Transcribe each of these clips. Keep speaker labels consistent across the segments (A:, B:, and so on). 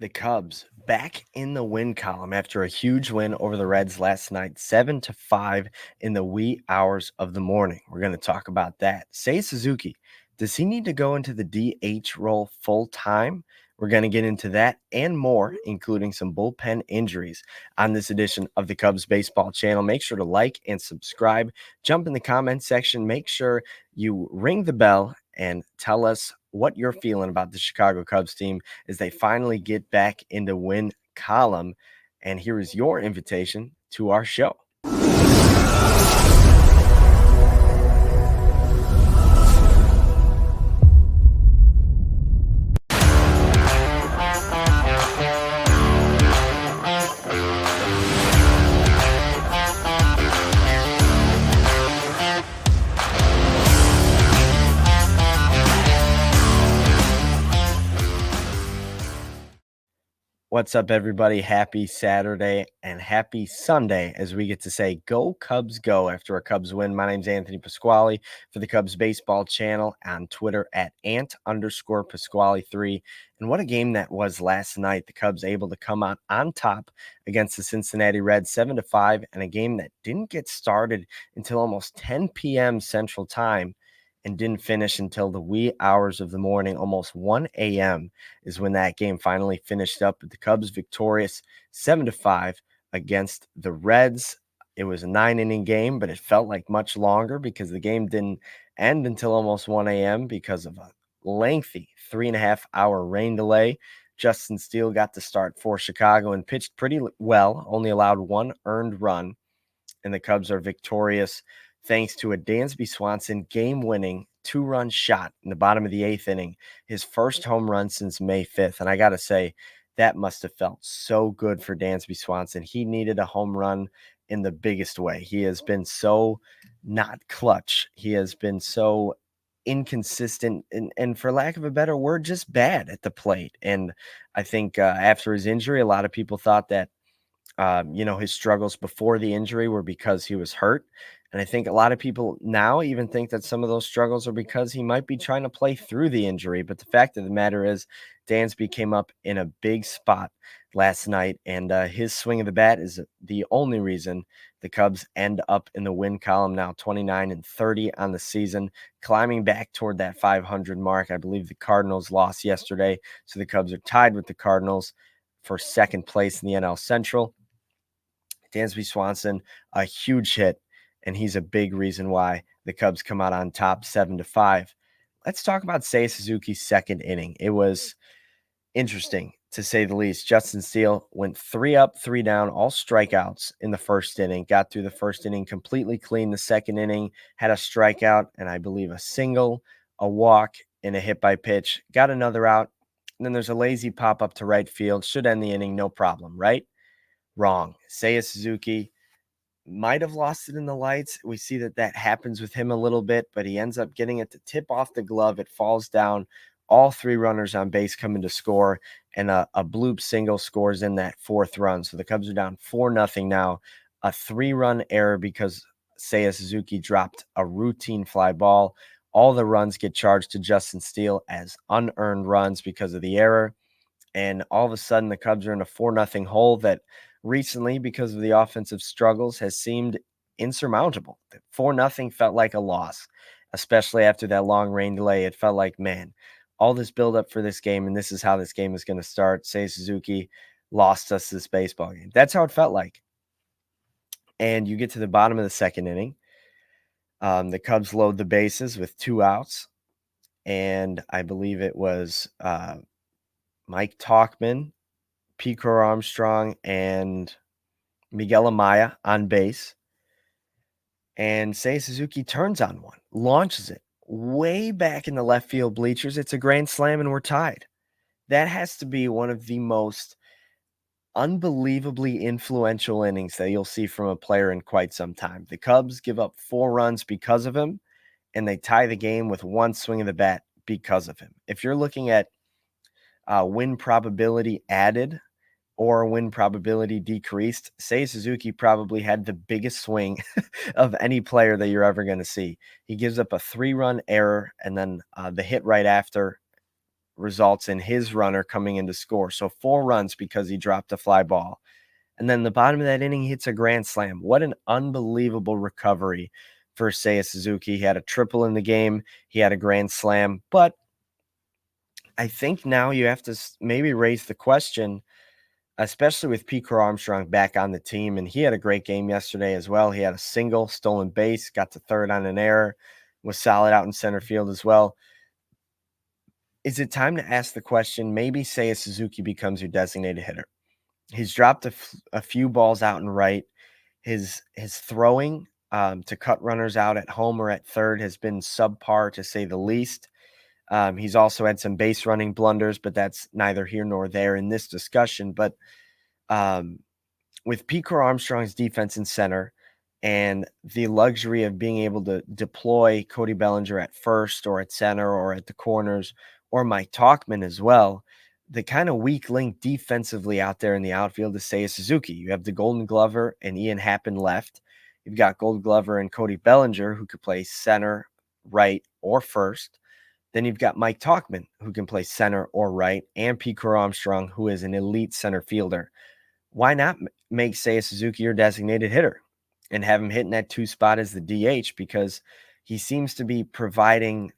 A: The Cubs back in the win column after a huge win over the Reds last night, 7-5 in the wee hours of the morning. We're going to talk about that. Seiya Suzuki, does he need to go into the DH role full time? We're going to get into that and more, including some bullpen injuries on this edition of the Cubs Baseball Channel. Make sure to like and subscribe. Jump in the comment section. Make sure you ring the bell and tell us what you're feeling about the Chicago Cubs team as they finally get back into win column. And here is your invitation to our show. What's up, everybody? Happy Saturday and happy Sunday as we get to say go Cubs go after a Cubs win. My name's Anthony Pasquale for the Cubs Baseball Channel on Twitter at @Ant_Pasquale3. And what a game that was last night. The Cubs able to come out on top against the Cincinnati Reds 7-5 and a game that didn't get started until almost 10 p.m. Central Time and didn't finish until the wee hours of the morning, almost 1 a.m. is when that game finally finished up with the Cubs victorious 7-5 against the Reds. It was a 9-inning game, but it felt like much longer because the game didn't end until almost 1 a.m. because of a lengthy 3.5-hour rain delay. Justin Steele got to start for Chicago and pitched pretty well, only allowed one earned run, and the Cubs are victorious thanks to a Dansby Swanson game-winning 2-run shot in the bottom of the 8th inning, his first home run since May 5th. And I got to say, that must have felt so good for Dansby Swanson. He needed a home run in the biggest way. He has been so not clutch. He has been so inconsistent and for lack of a better word, just bad at the plate. And I think after his injury, a lot of people thought that his struggles before the injury were because he was hurt. And I think a lot of people now even think that some of those struggles are because he might be trying to play through the injury. But the fact of the matter is, Dansby came up in a big spot last night, and his swing of the bat is the only reason the Cubs end up in the win column now, 29-30 on the season, climbing back toward that 500 mark. I believe the Cardinals lost yesterday, so the Cubs are tied with the Cardinals for second place in the NL Central. Dansby Swanson, a huge hit, and he's a big reason why the Cubs come out on top 7-5. Let's talk about Seya Suzuki's second inning. It was interesting, to say the least. Justin Steele went 3 up, 3 down, all strikeouts in the first inning, got through the first inning completely clean. The second inning had a strikeout and I believe a single, a walk, and a hit by pitch. Got another out. And then there's a lazy pop up to right field. Should end the inning, no problem, right? Wrong. Seiya Suzuki might have lost it in the lights. We see that happens with him a little bit, but he ends up getting it to tip off the glove. It falls down. All 3 runners on base come in to score, and a bloop single scores in that 4th run. So the Cubs are down 4-0 now. A 3-run error because Seiya Suzuki dropped a routine fly ball. All the runs get charged to Justin Steele as unearned runs because of the error. And all of a sudden, the Cubs are in a 4-0 hole that recently, because of the offensive struggles, has seemed insurmountable. 4-0 felt like a loss, especially after that long rain delay. It felt like, man, all this buildup for this game, and this is how this game is going to start. Seiya Suzuki lost us this baseball game. That's how it felt like. And you get to the bottom of the second inning. The Cubs load the bases with 2 outs, and I believe it was Mike Tauchman, Picor Armstrong, and Miguel Amaya on base. And Seiya Suzuki turns on one, launches it way back in the left field bleachers. It's a grand slam, and we're tied. That has to be one of the most unbelievably influential innings that you'll see from a player in quite some time. The Cubs give up 4 runs because of him, and they tie the game with 1 swing of the bat because of him. If you're looking at win probability added or win probability decreased, Seiya Suzuki probably had the biggest swing of any player that you're ever going to see. He gives up a 3-run error, and then the hit right after results in his runner coming in to score. So 4 runs because he dropped a fly ball. And then the bottom of that inning, he hits a grand slam. What an unbelievable recovery for Seiya Suzuki. He had a triple in the game. He had a grand slam. But I think now you have to maybe raise the question, especially with Pete Armstrong back on the team. And he had a great game yesterday as well. He had a single, stolen base, got to third on an error, was solid out in center field as well. Is it time to ask the question, maybe Seiya Suzuki becomes your designated hitter? He's dropped a few balls out and right. His throwing to cut runners out at home or at third has been subpar, to say the least. He's also had some base running blunders, but that's neither here nor there in this discussion. But with Pete Armstrong's defense in center and the luxury of being able to deploy Cody Bellinger at first or at center or at the corners, or Mike Tauchman as well, the kind of weak link defensively out there in the outfield is Seiya Suzuki. You have the Golden Glover and Ian Happen left. You've got Gold Glover and Cody Bellinger, who could play center, right, or first. Then you've got Mike Tauchman, who can play center or right, and Pete Armstrong, who is an elite center fielder. Why not make Seiya Suzuki your designated hitter and have him hitting that 2 spot as the DH? Because he seems to be providing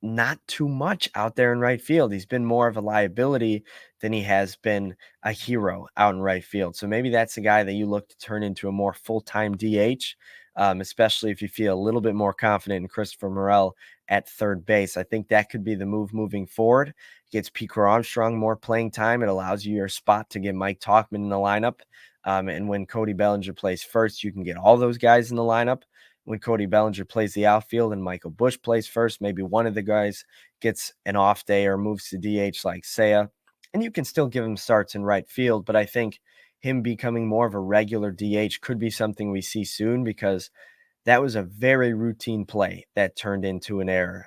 A: not too much out there in right field. He's been more of a liability than he has been a hero out in right field. So maybe that's a guy that you look to turn into a more full-time DH, especially if you feel a little bit more confident in Christopher Morel at third base. I think that could be the move moving forward. Gets Pete Armstrong more playing time. It allows you your spot to get Mike Tauchman in the lineup. And when Cody Bellinger plays first, you can get all those guys in the lineup. When Cody Bellinger plays the outfield and Michael Busch plays first, maybe one of the guys gets an off day or moves to DH like Seiya, and you can still give him starts in right field. But I think him becoming more of a regular DH could be something we see soon, because that was a very routine play that turned into an error.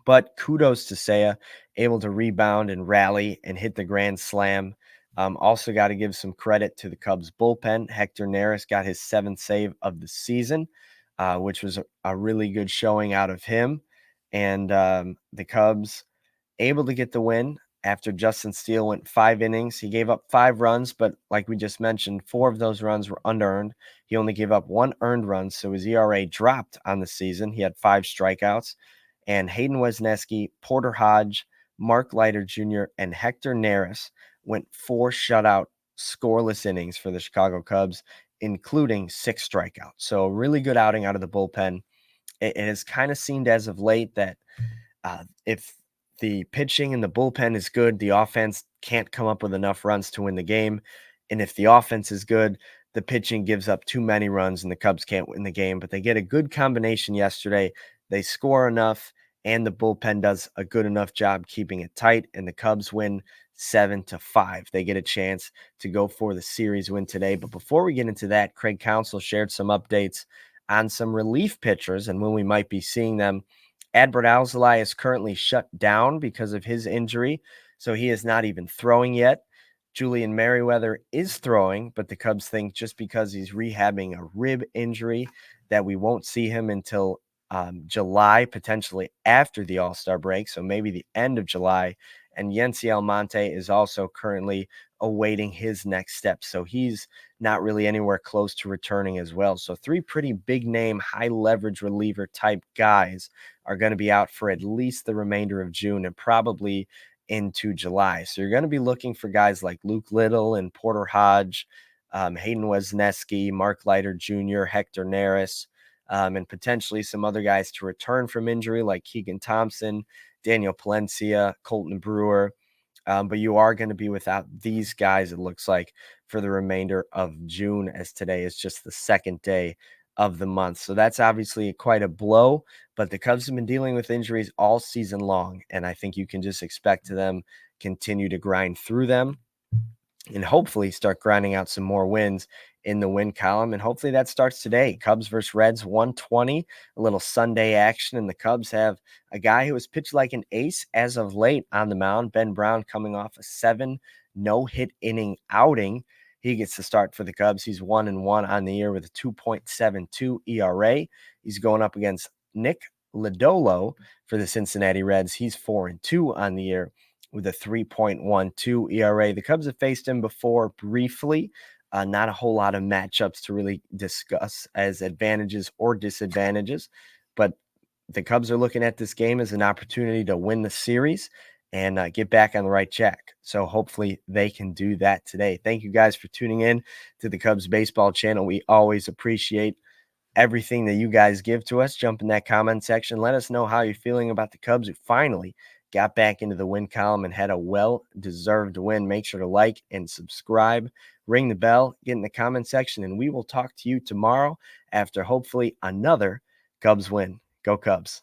A: But kudos to Seiya, able to rebound and rally and hit the grand slam. Also got to give some credit to the Cubs bullpen. Hector Neris got his 7th save of the season, which was a really good showing out of him. And the Cubs able to get the win after Justin Steele went 5 innings. He gave up 5 runs, but like we just mentioned, 4 of those runs were unearned. He only gave up 1 earned run, so his ERA dropped on the season. He had 5 strikeouts. And Hayden Wesneski, Porter Hodge, Mark Leiter Jr., and Hector Neris went 4 shutout scoreless innings for the Chicago Cubs, including 6 strikeouts. So a really good outing out of the bullpen. It has kind of seemed as of late that if the pitching in the bullpen is good, the offense can't come up with enough runs to win the game. And if the offense is good, the pitching gives up too many runs and the Cubs can't win the game. But they get a good combination yesterday. They score enough, and the bullpen does a good enough job keeping it tight, and the Cubs win 7-5. They get a chance to go for the series win today. But before we get into that, Craig Counsell shared some updates on some relief pitchers and when we might be seeing them. Adbert Alzolay is currently shut down because of his injury, so he is not even throwing yet. Julian Merryweather is throwing, but the Cubs think just because he's rehabbing a rib injury that we won't see him until July, potentially after the All-Star break, so maybe the end of July. And Yency Almonte is also currently awaiting his next step, so he's not really anywhere close to returning as well. So 3 pretty big name, high leverage reliever type guys are going to be out for at least the remainder of June and probably into July. So you're going to be looking for guys like Luke Little and Porter Hodge, Hayden Wesneski, Mark Leiter Jr., Hector Neris, and potentially some other guys to return from injury like Keegan Thompson, Daniel Palencia, Colton Brewer. But you are going to be without these guys, it looks like, for the remainder of June, as today is just the 2nd day of the month. So that's obviously quite a blow, but the Cubs have been dealing with injuries all season long, and I think you can just expect them continue to grind through them and hopefully start grinding out some more wins in the win column. And hopefully that starts today. Cubs versus Reds, 120, a little Sunday action. And the Cubs have a guy who has pitched like an ace as of late on the mound, Ben Brown, coming off a 7 no-hit inning outing. He gets the start for the Cubs. He's 1-1 on the year with a 2.72 ERA. He's going up against Nick Lodolo for the Cincinnati Reds. He's 4-2 on the year with a 3.12 ERA. The Cubs have faced him before briefly. Not a whole lot of matchups to really discuss as advantages or disadvantages, but the Cubs are looking at this game as an opportunity to win the series and get back on the right track. So hopefully they can do that today. Thank you guys for tuning in to the Cubs baseball channel. We always appreciate everything that you guys give to us. Jump in that comment section. Let us know how you're feeling about the Cubs who finally got back into the win column and had a well-deserved win. Make sure to like and subscribe. Ring the bell, get in the comment section, and we will talk to you tomorrow after hopefully another Cubs win. Go Cubs.